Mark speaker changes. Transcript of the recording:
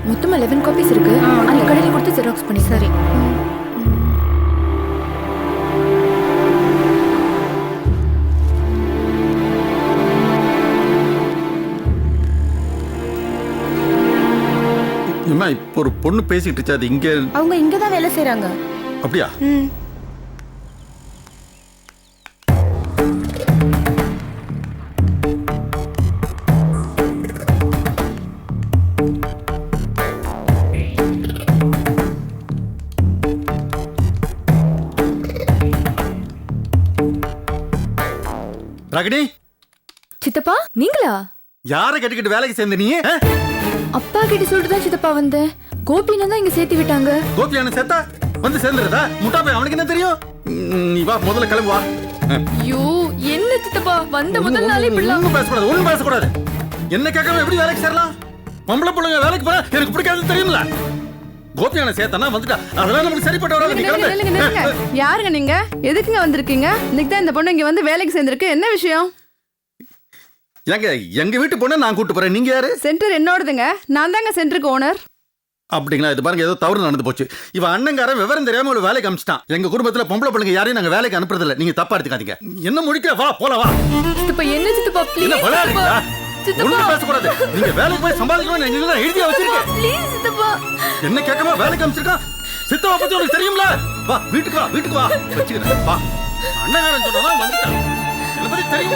Speaker 1: மொத்தமா 11 காப்பீஸ் இருக்கு. அந்த கடையில கொடுத்து ஜெராக்ஸ் பண்ணி.
Speaker 2: சரி.
Speaker 3: அம்மா இப்போ ஒரு பொண்ணு பேசிட்டு இருந்துச்சு, அது இங்கே
Speaker 2: அவங்க இங்க தான் வேலை செய்றாங்க.
Speaker 3: அப்படியா? ரகணி,
Speaker 1: சித்தப்பா நீங்களா?
Speaker 3: யாரை கட்டிக்கிட்டு வேலைக்கு சேர்ந்த நீ?
Speaker 1: அப்பா கிட்ட சொல்லிட்டு தான் சித்தப்பா வந்தேன். கோபினா தான் இங்க சேர்த்து விட்டாங்க.
Speaker 3: கோபியான சேர்த்தா வந்து சேர்ந்துருதா? முட்டா போய் அவனுக்கு என்ன தெரியும்? நீ வா, முதல்ல கிளம்பு வா.
Speaker 1: ஐயோ என்ன சித்தப்பா வந்த முதல் நாளே இப்படிலாம்.
Speaker 3: ஒண்ணும் பேசக்கூடாது, ஒண்ணும் பேசக்கூடாது. என்ன கேட்காம எப்படி வேலைக்கு சேரலாம்? பொம்பளை பிள்ளைங்க வேலைக்கு போற எனக்கு பிடிக்காதுன்னு தெரியுமில்ல. கோபியான சேர்த்தனா வந்துட்டா, அதெல்லாம் நமக்கு சரிப்பட்டு வராது. நீ கிளம்பு.
Speaker 2: யாருங்க நீங்க? எதுக்குங்க வந்திருக்கீங்க? இன்னைக்கு தான் இந்த பொண்ணு இங்க வந்து வேலைக்கு சேர்ந்திருக்கு. என்ன விஷயம்?
Speaker 3: எங்க வீட்டு பொண்ணு நான் கூட்டு போறேன். நீங்க யாரு?
Speaker 2: சென்டர் என்னோடதுங்க. நான் தாங்க சென்டருக்கு ஓனர்.
Speaker 3: அப்படிங்களா? இது பாருங்க, ஏதோ தவறு நடந்து போச்சு. இவன் அண்ணங்காரன் விவரம் தெரியாம ஒரு வேலைக்கு அனுப்பிச்சிட்டான். எங்க குடும்பத்துல பொம்பளை பிள்ளைங்க யாரையும் நாங்க வேலைக்கு அனுப்புறது இல்ல. நீங்க தப்பா எடுத்துக்காதீங்க. என்ன முடிக்கிற? வா போல வா.
Speaker 1: சித்தப்பா என்ன சித்தப்பா ப்ளீஸ்.
Speaker 3: என்ன விளையாடுறீங்களா? ஒண்ணும் பேசக்கூடாது. நீங்க வேலைக்கு போய் சம்பாதிக்கணும்னு நீங்க எழுதியா வச்சிருக்கேன்.
Speaker 1: ப்ளீஸ் சித்தப்பா.
Speaker 3: என்ன கேட்காம வேலைக்கு அனுப்பிச்சிருக்கான். சித்தப்பா பத்தி உனக்கு தெரியும்ல? வா வீட்டுக்கு வா, வீட்டுக்கு வா. வச்சுக்கிறேன் வா. அண்ணங்காரன் சொன்னா வந்துட்டான். என்ன பத்தி தெரியும்.